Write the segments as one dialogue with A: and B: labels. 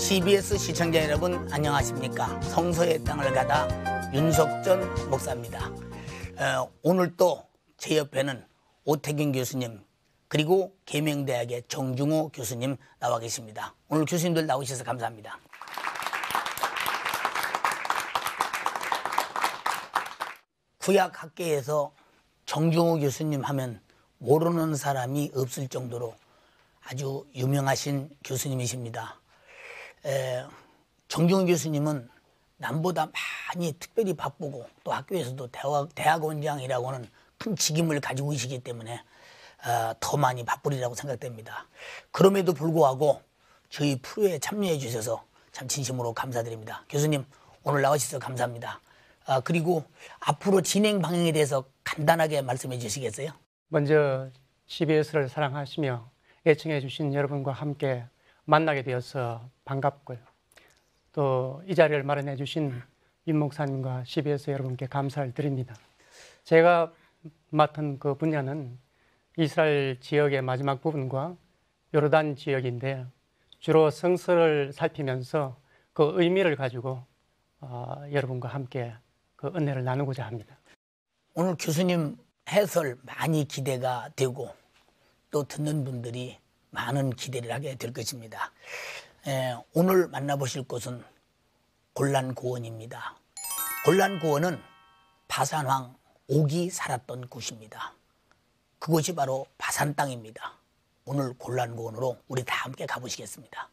A: CBS 시청자 여러분 안녕하십니까. 성서의 땅을 가다 윤석전 목사입니다. 오늘 또 제 옆에는 오태균 교수님 그리고 계명대학의 정중호 교수님 나와 계십니다. 오늘 교수님들 나오셔서 감사합니다. 구약학계에서 정중호 교수님 하면 모르는 사람이 없을 정도로 아주 유명하신 교수님이십니다. 정중호 교수님은 남보다 많이 특별히 바쁘고 또 학교에서도 대학원장이라고 하는 큰 직임을 가지고 계시기 때문에 더 많이 바쁘리라고 생각됩니다. 그럼에도 불구하고 저희 프로에 참여해 주셔서 참 진심으로 감사드립니다. 교수님 오늘 나와주셔서 감사합니다. 그리고 앞으로 진행 방향에 대해서 간단하게 말씀해 주시겠어요?
B: 먼저 CBS를 사랑하시며 애청해 주신 여러분과 함께 만나게 되어서 반갑고요. 또 이 자리를 마련해 주신 윤 목사님과 CBS 여러분께 감사를 드립니다. 제가 맡은 그 분야는 이스라엘 지역의 마지막 부분과 요르단 지역인데 주로 성서를 살피면서 그 의미를 가지고 여러분과 함께 그 은혜를 나누고자 합니다.
A: 오늘 교수님 해설 많이 기대가 되고 또 듣는 분들이 많은 기대를 하게 될 것입니다. 오늘 만나보실 곳은 골란고원입니다. 골란고원은 바산왕 옥이 살았던 곳입니다. 그곳이 바로 바산 땅입니다. 오늘 골란고원으로 우리 다 함께 가보시겠습니다.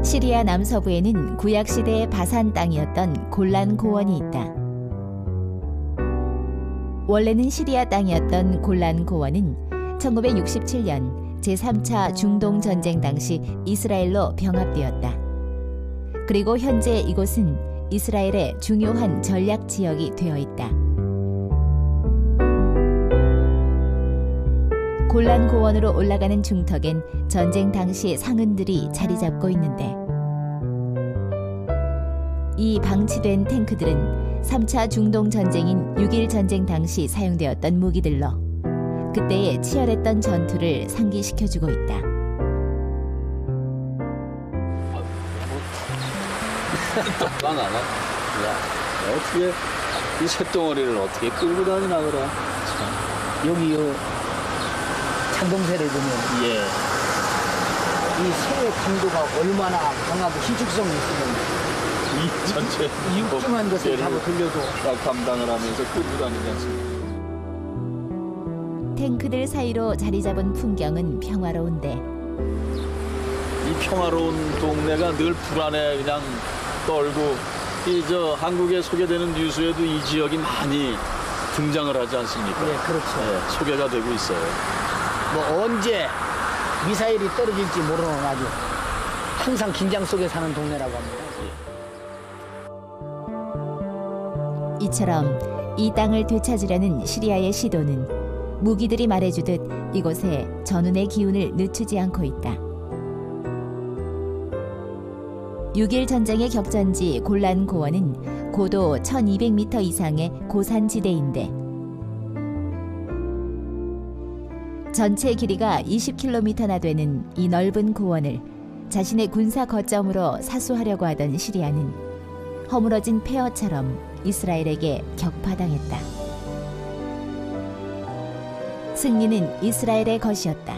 C: 시리아 남서부에는 구약시대의 바산 땅이었던 골란고원이 있다. 원래는 시리아 땅이었던 골란고원은 1967년 제3차 중동전쟁 당시 이스라엘로 병합되었다. 그리고 현재 이곳은 이스라엘의 중요한 전략 지역이 되어 있다. 골란고원으로 올라가는 중턱엔 전쟁 당시 상흔들이 자리 잡고 있는데 이 방치된 탱크들은 3차 중동전쟁인 6.1 전쟁 당시 사용되었던 무기들로 그때의 치열했던 전투를 상기시켜주고 있다.
D: 안 하나? 어떻게 이 쇳덩어리를 어떻게 끌고 다니나 그래?
A: 여기 창동새를 보면 이 새의 강도가 얼마나 강하고 희죽성이 있으면
D: 이 전체
A: 육중한 것을 잡아 돌려도
D: 감당을 하면서 끌고 다니지 않습니까?
C: 탱크들 사이로 자리 잡은 풍경은 평화로운데
D: 이 평화로운 동네가 늘 불안해 그냥 떨고 한국에 소개되는 뉴스에도 이 지역이 많이 등장을 하지 않습니까?
A: 네, 그렇죠.
D: 네, 소개가 되고 있어요.
A: 뭐 언제 미사일이 떨어질지 모르는 아주 항상 긴장 속에 사는 동네라고 합니다.
C: 이처럼 이 땅을 되찾으려는 시리아의 시도는 무기들이 말해주듯 이곳에 전운의 기운을 늦추지 않고 있다. 6.1 전쟁의 격전지 골란고원은 고도 1200m 이상의 고산지대인데 전체 길이가 20km나 되는 이 넓은 고원을 자신의 군사 거점으로 사수하려고 하던 시리아는 허물어진 폐허처럼 이스라엘에게 격파당했다. 승리는 이스라엘의 것이었다.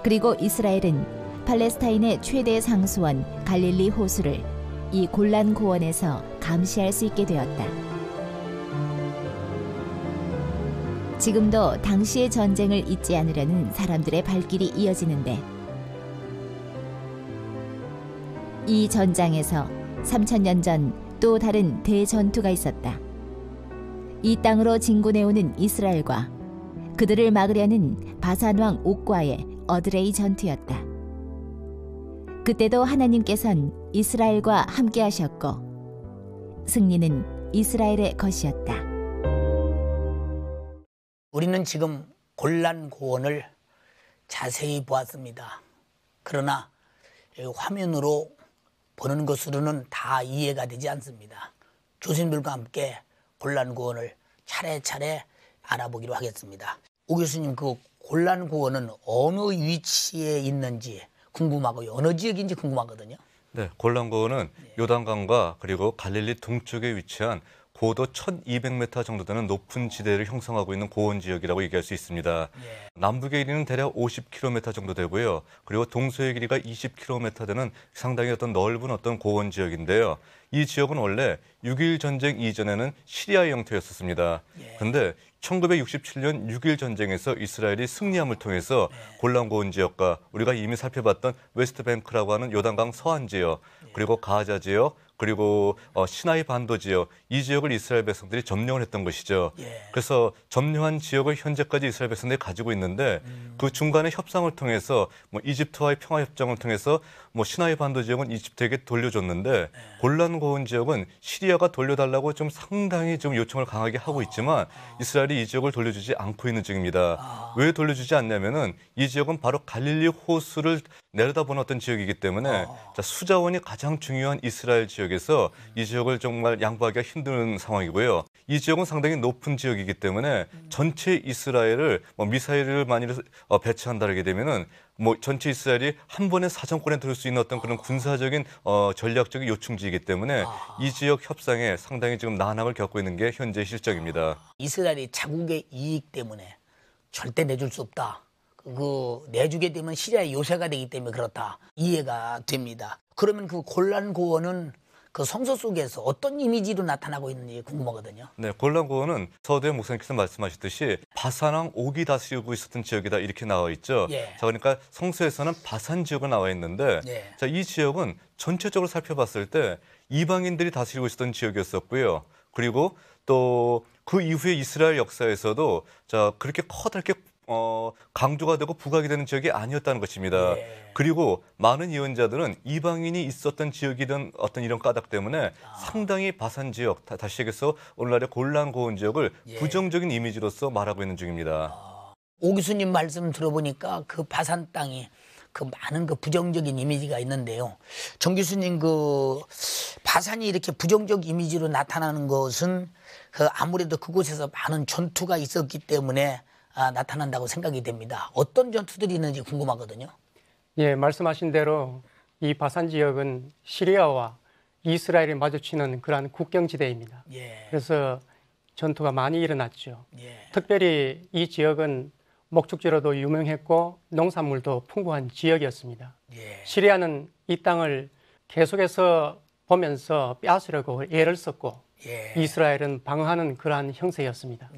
C: 그리고 이스라엘은 팔레스타인의 최대 상수원 갈릴리 호수를 이 골란고원에서 감시할 수 있게 되었다. 지금도 당시의 전쟁을 잊지 않으려는 사람들의 발길이 이어지는데 이 전장에서 3000년 전 또 다른 대전투가 있었다. 이 땅으로 진군해오는 이스라엘과 그들을 막으려는 바산왕 옥과의 어드레이 전투였다. 그때도 하나님께서는 이스라엘과 함께 하셨고 승리는 이스라엘의 것이었다.
A: 우리는 지금 골란고원을 자세히 보았습니다. 그러나 화면으로 보는 것으로는 다 이해가 되지 않습니다. 교수님들과 함께 골란고원을 차례차례 알아보기로 하겠습니다. 오 교수님, 그 골란고원은 어느 위치에 있는지 궁금하고요. 어느 지역인지 궁금하거든요.
E: 네, 골란고원은 요단강과 그리고 갈릴리 동쪽에 위치한 고도 1200m 정도 되는 높은 지대를 형성하고 있는 고원 지역이라고 얘기할 수 있습니다. 남북의 길이는 대략 50km 정도 되고요. 그리고 동서의 길이가 20km 되는 상당히 넓은 고원 지역인데요. 이 지역은 원래 6.1 전쟁 이전에는 시리아의 영토였었습니다. 그런데 1967년 6.1 전쟁에서 이스라엘이 승리함을 통해서 골란고원 지역과 우리가 이미 살펴봤던 웨스트뱅크라고 하는 요단강 서안 지역, 그리고 가자 지역, 그리고 시나이 반도 지역, 이 지역을 이스라엘 백성들이 점령을 했던 것이죠. 그래서 점령한 지역을 현재까지 이스라엘 백성들이 가지고 있는데 그 중간에 협상을 통해서 이집트와의 평화 협정을 통해서 시나이 반도 지역은 이집트에게 돌려줬는데 골란고원 지역은 시리아가 돌려달라고 좀 상당히 좀 요청을 강하게 하고 있지만 이스라엘이 이 지역을 돌려주지 않고 있는 중입니다. 왜 돌려주지 않냐면은 이 지역은 바로 갈릴리 호수를 내려다보는 지역이기 때문에 수자원이 가장 중요한 이스라엘 지역에서 이 지역을 정말 양보하기가 힘든 상황이고요. 이 지역은 상당히 높은 지역이기 때문에 전체 이스라엘을 미사일을 만일 배치한다게 되면은 전체 이스라엘이 한 번에 사정권에 들을 수 있는 그런 군사적인 전략적인 요충지이기 때문에 이 지역 협상에 상당히 지금 난항을 겪고 있는 게 현재 실정입니다.
A: 이스라엘이 자국의 이익 때문에 절대 내줄 수 없다. 내주게 되면 시리아의 요새가 되기 때문에 그렇다. 이해가 됩니다. 그러면 그 골란고원은 그 성서 속에서 어떤 이미지로 나타나고 있는지 궁금하거든요.
E: 네, 골란고원은 서두에 목사님께서 말씀하셨듯이 바산왕 옥이 다스리고 있었던 지역이다 이렇게 나와 있죠. 자, 그러니까 성서에서는 바산 지역을 나와 있는데 자, 이 지역은 전체적으로 살펴봤을 때 이방인들이 다스리고 있었던 지역이었었고요. 그리고 또 그 이후에 이스라엘 역사에서도 자, 그렇게 커다랗게 강조가 되고 부각이 되는 지역이 아니었다는 것입니다. 그리고 많은 예언자들은 이방인이 있었던 지역이든 이런 까닭 때문에 상당히 바산 지역, 다시 얘기해서 오늘날의 골란고원 지역을 부정적인 이미지로서 말하고 있는 중입니다.
A: 오 교수님 말씀 들어보니까 그 바산 땅이 많은 부정적인 이미지가 있는데요. 정 교수님 바산이 이렇게 부정적 이미지로 나타나는 것은 아무래도 그곳에서 많은 전투가 있었기 때문에 나타난다고 생각이 됩니다. 어떤 전투들이 있는지 궁금하거든요.
B: 예, 말씀하신 대로 이 바산 지역은 시리아와 이스라엘이 마주치는 그러한 국경지대입니다. 그래서 전투가 많이 일어났죠. 특별히 이 지역은 목축지로도 유명했고 농산물도 풍부한 지역이었습니다. 시리아는 이 땅을 계속해서 보면서 빼앗으려고 애를 썼고 이스라엘은 방어하는 그러한 형세였습니다.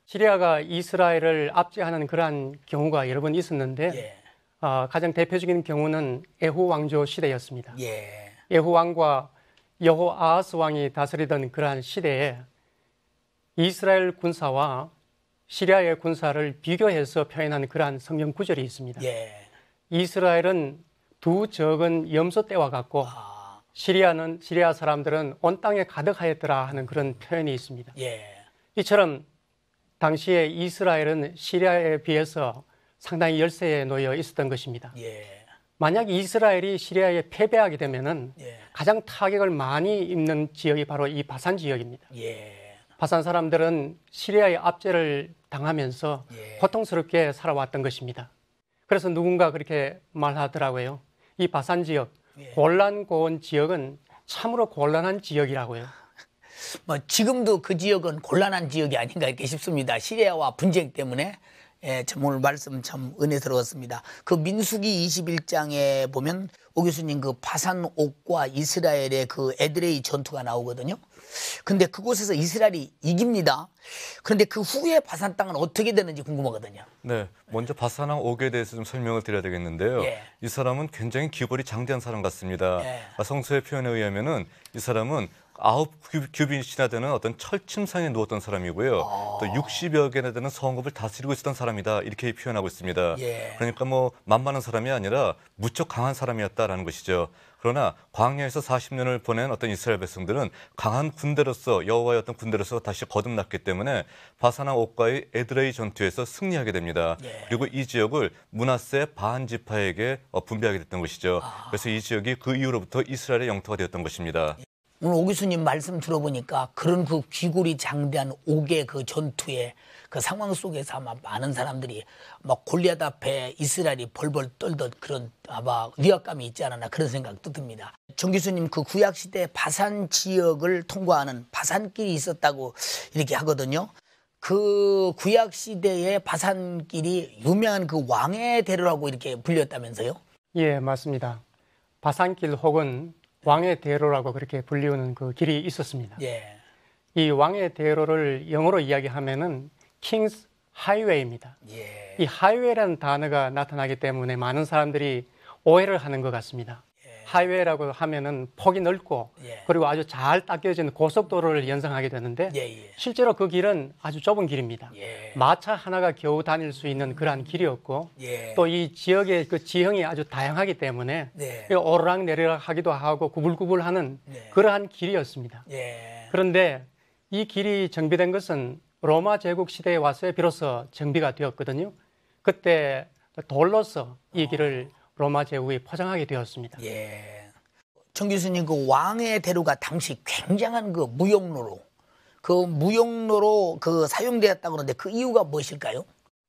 B: 시리아가 이스라엘을 압제하는 그러한 경우가 여러 번 있었는데 가장 대표적인 경우는 에후 왕조 시대였습니다. 에후 왕과 여호아하스 왕이 다스리던 그러한 시대에 이스라엘 군사와 시리아의 군사를 비교해서 표현한 그러한 성경 구절이 있습니다. 이스라엘은 두 적은 염소떼와 같고 시리아 사람들은 온 땅에 가득하였더라 하는 그런 표현이 있습니다. 이처럼 당시에 이스라엘은 시리아에 비해서 상당히 열세에 놓여 있었던 것입니다. 만약 이스라엘이 시리아에 패배하게 되면은 가장 타격을 많이 입는 지역이 바로 이 바산 지역입니다. 바산 사람들은 시리아의 압제를 당하면서 고통스럽게 살아왔던 것입니다. 그래서 누군가 그렇게 말하더라고요. 이 바산 지역, 골란고원 지역은 참으로 곤란한 지역이라고요.
A: 지금도 그 지역은 곤란한 지역이 아닌가 이렇게 싶습니다. 시리아와 분쟁 때문에. 참 오늘 말씀 참 은혜스러웠습니다. 민수기 21장에 보면 오 교수님 바산 옥과 이스라엘의 에드레이 전투가 나오거든요. 근데 그곳에서 이스라엘이 이깁니다. 그런데 그 후에 바산 땅은 어떻게 되는지 궁금하거든요.
E: 네, 먼저 바산왕 옥에 대해서 좀 설명을 드려야 되겠는데요. 이 사람은 굉장히 기골이 장대한 사람 같습니다. 성서의 표현에 의하면은 이 사람은 9규빗이나 되는 철침상에 누웠던 사람이고요. 또 60여 개나 되는 성읍을 다스리고 있었던 사람이다. 이렇게 표현하고 있습니다. 그러니까 만만한 사람이 아니라 무척 강한 사람이었다라는 것이죠. 그러나 광야에서 40년을 보낸 이스라엘 백성들은 강한 군대로서 여호와의 군대로서 다시 거듭났기 때문에 바산왕 옥과의 에드레이 전투에서 승리하게 됩니다. 그리고 이 지역을 므낫세 바한 지파에게 분배하게 됐던 것이죠. 그래서 이 지역이 그 이후로부터 이스라엘의 영토가 되었던 것입니다.
A: 오늘 오 교수님 말씀 들어보니까 그런 그 귀골이 장대한 옥의 그 전투에 그 상황 속에서 아마 많은 사람들이 막 골리앗 앞에 이스라엘이 벌벌 떨던 그런 아마 위압감이 있지 않았나 그런 생각도 듭니다. 정 교수님 그 구약시대 바산 지역을 통과하는 바산길이 있었다고 이렇게 하거든요. 그 구약시대의 바산길이 유명한 그 왕의 대로라고 이렇게 불렸다면서요?
B: 예, 맞습니다. 바산길 혹은 왕의 대로라고 그렇게 불리우는 그 길이 있었습니다.
A: 예.
B: 이 왕의 대로를 영어로 이야기하면은 King's Highway입니다.
A: 예.
B: 이 하이웨이라는 단어가 나타나기 때문에 많은 사람들이 오해를 하는 것 같습니다. 하이웨이라고 하면은 폭이 넓고 그리고 아주 잘 닦여진 고속도로를 연상하게 되는데 실제로 그 길은 아주 좁은 길입니다. 마차 하나가 겨우 다닐 수 있는 그러한 길이었고 또 이 지역의 그 지형이 아주 다양하기 때문에 오르락 내리락 하기도 하고 구불구불하는 그러한 길이었습니다. 그런데 이 길이 정비된 것은 로마 제국 시대에 와서 비로소 정비가 되었거든요. 그때 돌로서 이 길을 로마 제국이 포장하게 되었습니다.
A: 예. 정 교수님 그 왕의 대로가 당시 굉장한 그 무역로로 그 사용되었다고 하는데 그 이유가 무엇일까요?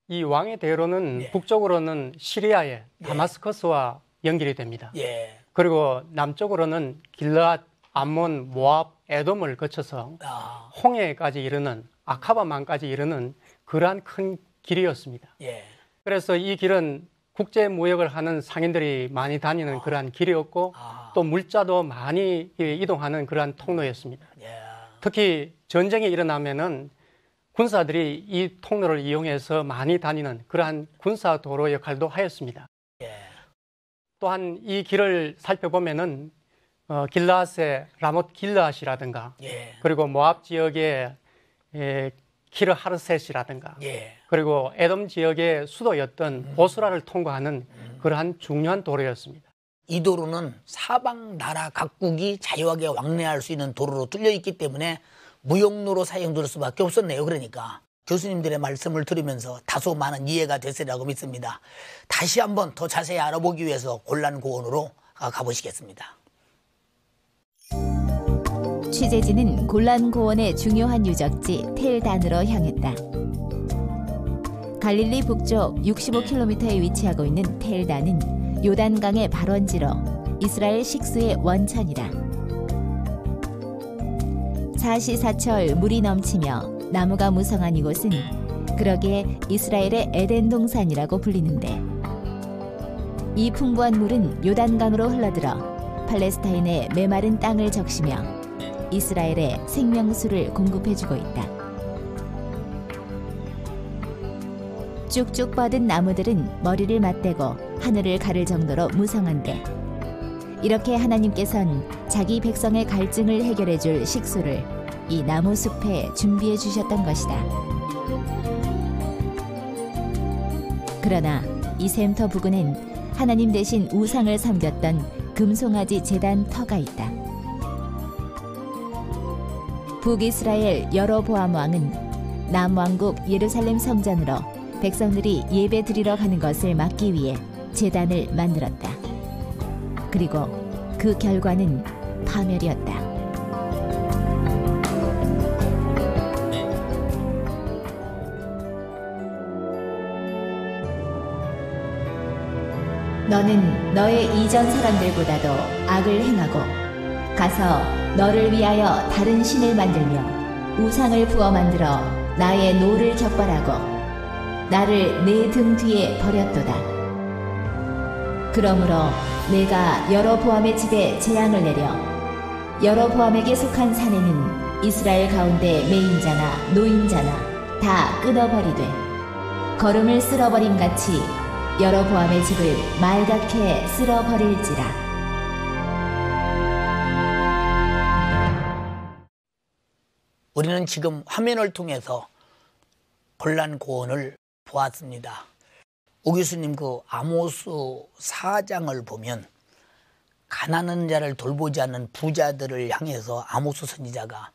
B: 이 왕의 대로는 북쪽으로는 시리아의 다마스커스와 연결이 됩니다. 그리고 남쪽으로는 길르앗, 암몬, 모압, 에돔을 거쳐서 홍해까지 이르는 아카바만까지 이르는 그러한 큰 길이었습니다. 그래서 이 길은 국제 무역을 하는 상인들이 많이 다니는 그러한 길이었고 또 물자도 많이 이동하는 그러한 통로였습니다. 특히 전쟁이 일어나면은 군사들이 이 통로를 이용해서 많이 다니는 그러한 군사 도로 역할도 하였습니다. 또한 이 길을 살펴보면은 길르앗의 라못 길르앗이라든가 그리고 모압 지역의 키르 하르셋이라든가 그리고 에돔 지역의 수도였던 보스라를 통과하는 그러한 중요한 도로였습니다.
A: 이 도로는 사방 나라 각국이 자유하게 왕래할 수 있는 도로로 뚫려 있기 때문에 무역로로 사용될 수밖에 없었네요. 그러니까 교수님들의 말씀을 들으면서 다소 많은 이해가 됐으리라고 믿습니다. 다시 한번 더 자세히 알아보기 위해서 골란고원으로 가보시겠습니다.
C: 취재진은 골란고원의 중요한 유적지 텔단으로 향했다. 갈릴리 북쪽 65km에 위치하고 있는 텔단은 요단강의 발원지로 이스라엘 식수의 원천이다. 사시사철 물이 넘치며 나무가 무성한 이곳은 그러기에 이스라엘의 에덴 동산이라고 불리는데 이 풍부한 물은 요단강으로 흘러들어 팔레스타인의 메마른 땅을 적시며 이스라엘의 생명수를 공급해주고 있다. 쭉쭉 뻗은 나무들은 머리를 맞대고 하늘을 가를 정도로 무성한데 이렇게 하나님께서는 자기 백성의 갈증을 해결해줄 식수를 이 나무숲에 준비해 주셨던 것이다. 그러나 이 샘터 부근엔 하나님 대신 우상을 섬겼던 금송아지 제단 터가 있다. 북이스라엘 여로보암 왕은 남왕국 예루살렘 성전으로 백성들이 예배 드리러 가는 것을 막기 위해 제단을 만들었다. 그리고 그 결과는 파멸이었다. 너는 너의 이전 사람들보다도 악을 행하고 가서 너를 위하여 다른 신을 만들며 우상을 부어 만들어 나의 노를 격발하고 나를 내 등 뒤에 버렸도다. 그러므로 내가 여로보암의 집에 재앙을 내려 여로보암에게 속한 사내는 이스라엘 가운데 매인자나 노인자나 다 끊어버리되 거름을 쓸어버림 같이 여로보암의 집을 말갛게 쓸어버릴지라.
A: 우리는 지금 화면을 통해서 골란고원을 보았습니다. 오 교수님 그 아모스 4장을 보면 가난한 자를 돌보지 않는 부자들을 향해서 아모스 선지자가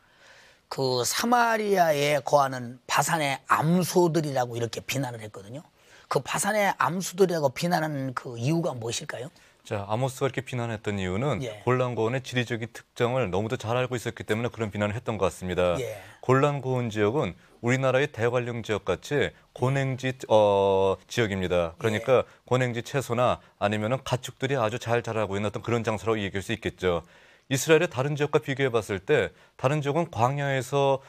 A: 그 사마리아에 거하는 바산의 암소들이라고 이렇게 비난을 했거든요. 그 바산의 암소들이라고 비난하는 그 이유가 무엇일까요?
E: 자, 아모스가 이렇게 비난했던 이유는
A: 예.
E: 골란고원의 지리적인 특성을 너무도 잘 알고 있었기 때문에 그런 비난을 했던 것 같습니다.
A: 예.
E: 골란고원 지역은 우리나라의 대관령 지역 같이 고냉지 지역입니다. 그러니까 고냉지 채소나 아니면은 가축들이 아주 잘 자라고 있는 어떤 그런 장소라고 얘기할 수 있겠죠. 이스라엘의 다른 지역과 비교해 봤을 때 다른 지역은 광야에서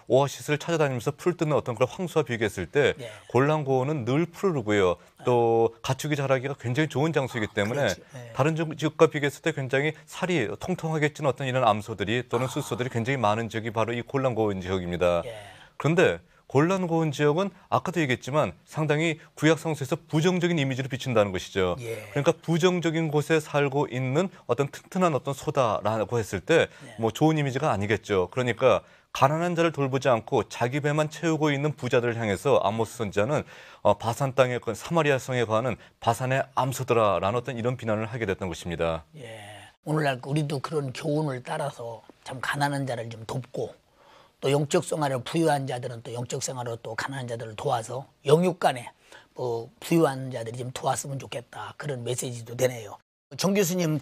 E: 오아시스를 찾아다니면서 풀 뜯는 어떤 그런 황소와 비교했을 때
A: 네.
E: 골란고원은 늘 푸르르고요. 또 가축이 자라기가 굉장히 좋은 장소이기 때문에
A: 그렇지. 네.
E: 다른 지역과 비교했을 때 굉장히 살이 통통하게 찐 어떤 이런 암소들이 또는 숫소들이 굉장히 많은 지역이 바로 이 골란고원 지역입니다.
A: 예.
E: 그런데 골란고원 지역은 아까도 얘기했지만 상당히 구약 성서에서 부정적인 이미지를 비춘다는 것이죠.
A: 예.
E: 그러니까 부정적인 곳에 살고 있는 어떤 튼튼한 어떤 소다라고 했을 때 뭐 좋은 이미지가 아니겠죠. 그러니까 가난한 자를 돌보지 않고 자기 배만 채우고 있는 부자들을 향해서 아모스 선지자는 바산 땅에 사마리아 성에 거하는 바산의 암소들아라는 어떤 이런 비난을 하게 됐던 것입니다.
A: 예. 오늘날 우리도 그런 교훈을 따라서 참 가난한 자를 좀 돕고 또 영적 생활을 부유한 자들은 또 영적 생활로 또 가난한 자들을 도와서 영육 간에 뭐 부유한 자들이 좀 도왔으면 좋겠다. 그런 메시지도 되네요. 정 교수님,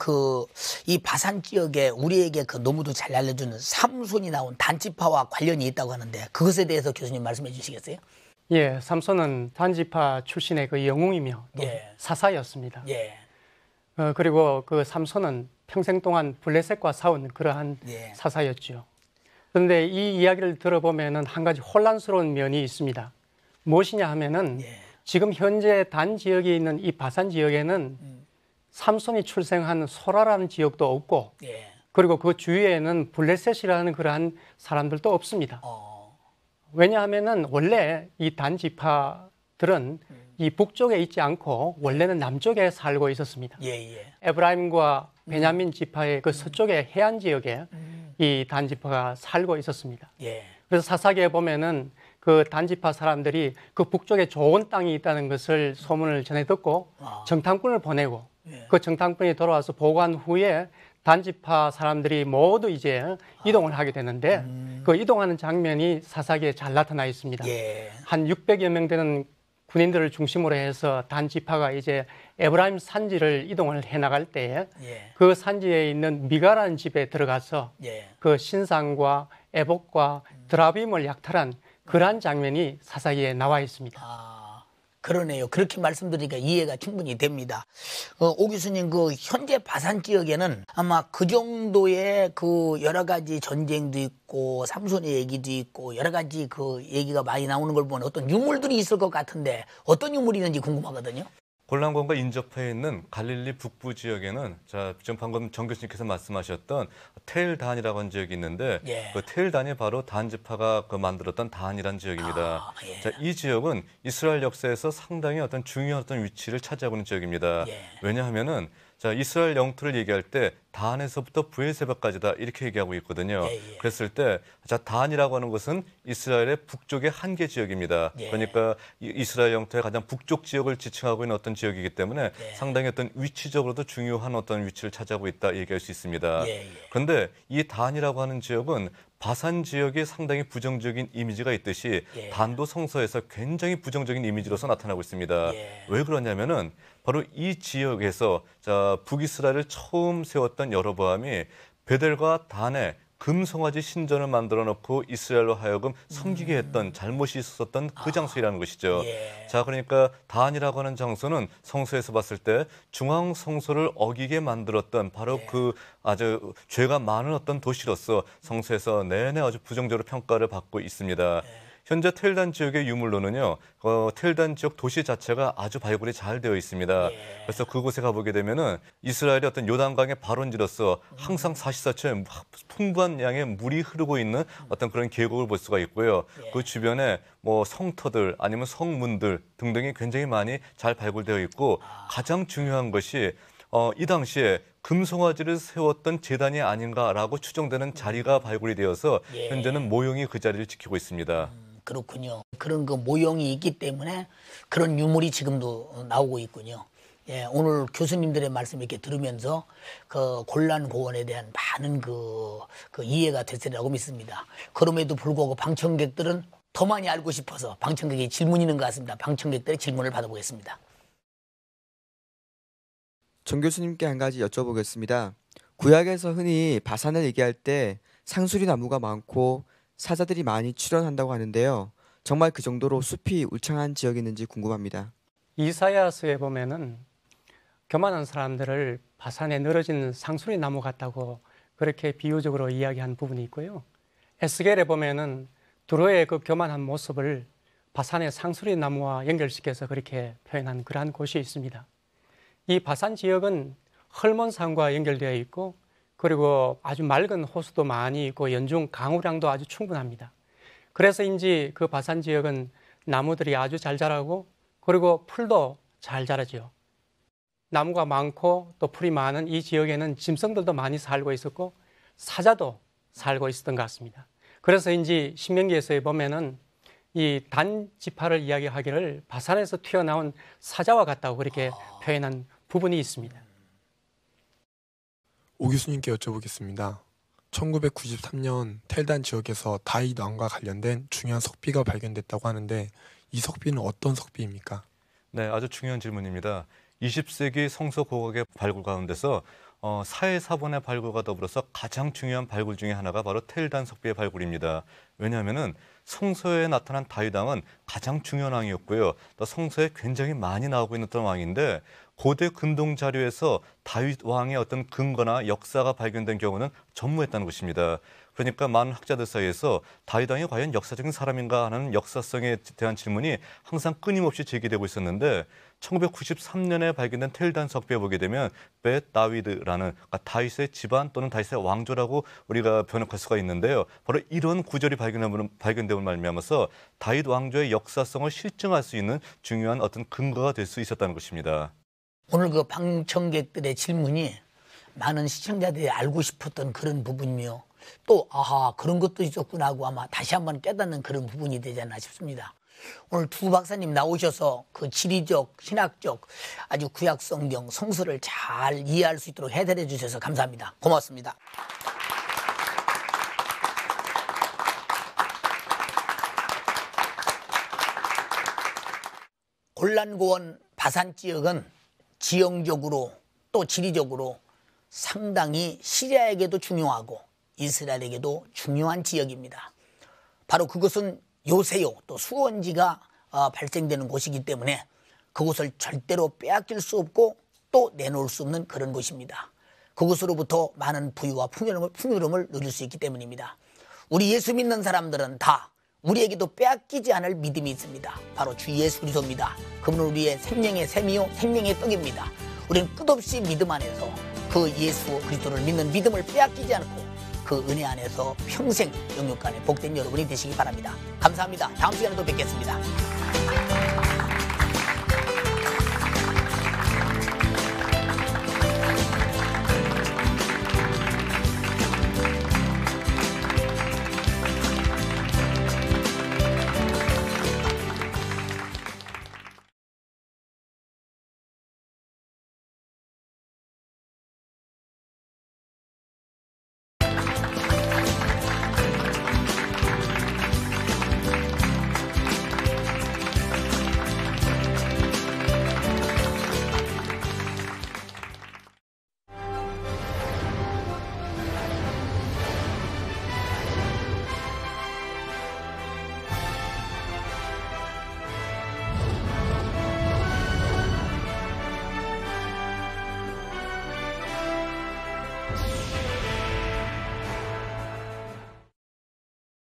A: 이 바산 지역에 우리에게 너무도 잘 알려주는 삼손이 나온 단지파와 관련이 있다고 하는데 그것에 대해서 교수님 말씀해 주시겠어요?
B: 예, 삼손은 단지파 출신의 그 영웅이며 또
A: 예.
B: 사사였습니다.
A: 예.
B: 그리고 그 삼손은 평생 동안 블레셋과 싸운 그러한
A: 예.
B: 사사였죠. 그런데 이 이야기를 들어보면은 한 가지 혼란스러운 면이 있습니다. 무엇이냐 하면은
A: 예.
B: 지금 현재 단 지역에 있는 이 바산 지역에는 삼손이 출생한 소라라는 지역도 없고
A: 예.
B: 그리고 그 주위에는 블레셋이라는 그러한 사람들도 없습니다. 왜냐하면은 원래 이 단지파들은 이 북쪽에 있지 않고 원래는 남쪽에 살고 있었습니다.
A: 예. 예.
B: 에브라임과 베냐민 지파의 그 서쪽의 해안 지역에 이 단지파가 살고 있었습니다.
A: 예.
B: 그래서 사사기에 보면은 그 단지파 사람들이 그 북쪽에 좋은 땅이 있다는 것을 소문을 전해 듣고 정탐꾼을 보내고 그 정탐꾼이 돌아와서 보고한 후에 단지파 사람들이 모두 이제 이동을 하게 되는데 그 이동하는 장면이 사사기에 잘 나타나 있습니다.
A: 예.
B: 한 600여 명 되는 군인들을 중심으로 해서 단지파가 이제 에브라임 산지를 이동을 해 나갈 때에
A: 예.
B: 그 산지에 있는 미가라는 집에 들어가서
A: 예.
B: 그 신상과 애복과 드라빔을 약탈한 그러한 장면이 사사기에 나와 있습니다.
A: 그러네요. 그렇게 말씀드리니까 이해가 충분히 됩니다. 오 교수님, 현재 바산 지역에는 아마 그 정도의 여러 가지 전쟁도 있고 삼손의 얘기도 있고 여러 가지 얘기가 많이 나오는 걸 보면 어떤 유물들이 있을 것 같은데 어떤 유물이 있는지 궁금하거든요.
E: 골란고원과 인접해 있는 갈릴리 북부 지역에는 지금 방금 정 교수님께서 말씀하셨던 텔단이라고 하는 지역이 있는데
A: 예.
E: 그 텔단이 바로 단지파가 만들었던 단이라는 지역입니다.
A: 예.
E: 이 지역은 이스라엘 역사에서 상당히 어떤 중요한 어떤 위치를 차지하고 있는 지역입니다.
A: 예.
E: 왜냐하면은 이스라엘 영토를 얘기할 때 단에서부터 브에세바까지다 이렇게 얘기하고 있거든요.
A: 예.
E: 그랬을 때 단이라고 하는 것은 이스라엘의 북쪽의 한계 지역입니다.
A: 예.
E: 그러니까 이스라엘 영토의 가장 북쪽 지역을 지칭하고 있는 어떤 지역이기 때문에 상당히 어떤 위치적으로도 중요한 어떤 위치를 차지하고 있다 얘기할 수 있습니다. 그런데 이 단이라고 하는 지역은 바산 지역에 상당히 부정적인 이미지가 있듯이 단도 성서에서 굉장히 부정적인 이미지로서 나타나고 있습니다. 왜 그러냐면은 바로 이 지역에서 북이스라엘을 처음 세웠던 여로보암이 베델과 단에 금송아지 신전을 만들어 놓고 이스라엘로 하여금 섬기게 했던 잘못이 있었던 그 장소라는 것이죠. 그러니까 단이라고 하는 장소는 성서에서 봤을 때 중앙 성소를 어기게 만들었던 바로 그 아주 죄가 많은 어떤 도시로서 성서에서 내내 아주 부정적으로 평가를 받고 있습니다. 현재 텔단 지역의 유물로는요, 텔단 지역 도시 자체가 아주 발굴이 잘 되어 있습니다. 그래서 그곳에 가보게 되면은 이스라엘의 어떤 요단강의 발원지로서 항상 사시사철 풍부한 양의 물이 흐르고 있는 어떤 그런 계곡을 볼 수가 있고요. 그 주변에 성터들 아니면 성문들 등등이 굉장히 많이 잘 발굴되어 있고 가장 중요한 것이 이 당시에 금송아지를 세웠던 제단이 아닌가라고 추정되는 자리가 발굴이 되어서 현재는 모형이 그 자리를 지키고 있습니다.
A: 그렇군요. 그런 모형이 있기 때문에 그런 유물이 지금도 나오고 있군요. 예, 오늘 교수님들의 말씀 이렇게 들으면서 골란고원에 대한 많은 이해가 됐으리라고 믿습니다. 그럼에도 불구하고 방청객들은 더 많이 알고 싶어서 방청객이 질문이 있는 것 같습니다. 방청객들의 질문을 받아보겠습니다.
F: 정 교수님께 한 가지 여쭤보겠습니다. 구약에서 흔히 바산을 얘기할 때 상수리 나무가 많고 사자들이 많이 출현한다고 하는데요. 정말 그 정도로 숲이 울창한 지역이 있는지 궁금합니다.
B: 이사야서에 보면은 교만한 사람들을 바산에 늘어진 상수리 나무 같다고 그렇게 비유적으로 이야기한 부분이 있고요. 에스겔에 보면은 두로의 그 교만한 모습을 바산의 상수리 나무와 연결시켜서 그렇게 표현한 그러한 곳이 있습니다. 이 바산 지역은 헐몬산과 연결되어 있고 그리고 아주 맑은 호수도 많이 있고 연중 강우량도 아주 충분합니다. 그래서인지 그 바산 지역은 나무들이 아주 잘 자라고 그리고 풀도 잘 자라죠. 나무가 많고 또 풀이 많은 이 지역에는 짐승들도 많이 살고 있었고 사자도 살고 있었던 것 같습니다. 그래서인지 신명기에서 보면은 이 단지파를 이야기하기를 바산에서 튀어나온 사자와 같다고 그렇게 표현한 부분이 있습니다.
G: 오 교수님께 여쭤보겠습니다. 1993년 텔단 지역에서 다윗 왕과 관련된 중요한 석비가 발견됐다고 하는데 이 석비는 어떤 석비입니까?
E: 네, 아주 중요한 질문입니다. 20세기 성서 고고학의 발굴 가운데서 사해사본의 발굴과 더불어서 가장 중요한 발굴 중에 하나가 바로 텔단 석비의 발굴입니다. 왜냐하면은 성서에 나타난 다윗 왕은 가장 중요한 왕이었고요. 또 성서에 굉장히 많이 나오고 있는 어떤 왕인데 고대 근동 자료에서 다윗 왕의 어떤 근거나 역사가 발견된 경우는 전무했다는 것입니다. 그러니까 많은 학자들 사이에서 다윗 왕이 과연 역사적인 사람인가 하는 역사성에 대한 질문이 항상 끊임없이 제기되고 있었는데 1993년에 발견된 텔단 석비에 보게 되면 벳 다위드라는 그러니까 다윗의 집안 또는 다윗의 왕조라고 우리가 번역할 수가 있는데요. 바로 이런 구절이 발견됨을 말미암아서 다윗 왕조의 역사성을 실증할 수 있는 중요한 어떤 근거가 될 수 있었다는 것입니다.
A: 오늘 그 방청객들의 질문이 많은 시청자들이 알고 싶었던 그런 부분이요. 또 아하 그런 것도 있었구나 하고 아마 다시 한번 깨닫는 그런 부분이 되지 않나 싶습니다. 오늘 두 박사님 나오셔서 그 지리적, 신학적 아주 구약 성경, 성서를 잘 이해할 수 있도록 해설해 주셔서 감사합니다. 고맙습니다. 골란고원 바산 지역은 지형적으로 또 지리적으로 상당히 시리아에게도 중요하고 이스라엘에게도 중요한 지역입니다. 바로 그것은 요새요 또 수원지가 발생되는 곳이기 때문에 그곳을 절대로 빼앗길 수 없고 또 내놓을 수 없는 그런 곳입니다. 그곳으로부터 많은 부유와 풍요로움을 누릴 수 있기 때문입니다. 우리 예수 믿는 사람들은 다 우리에게도 빼앗기지 않을 믿음이 있습니다. 바로 주 예수 그리스도입니다. 그분은 우리의 생명의 샘이요 생명의 떡입니다. 우리는 끝없이 믿음 안에서 그 예수 그리스도를 믿는 믿음을 빼앗기지 않고 그 은혜 안에서 평생 영육간에 복된 여러분이 되시기 바랍니다. 감사합니다. 다음 시간에 또 뵙겠습니다.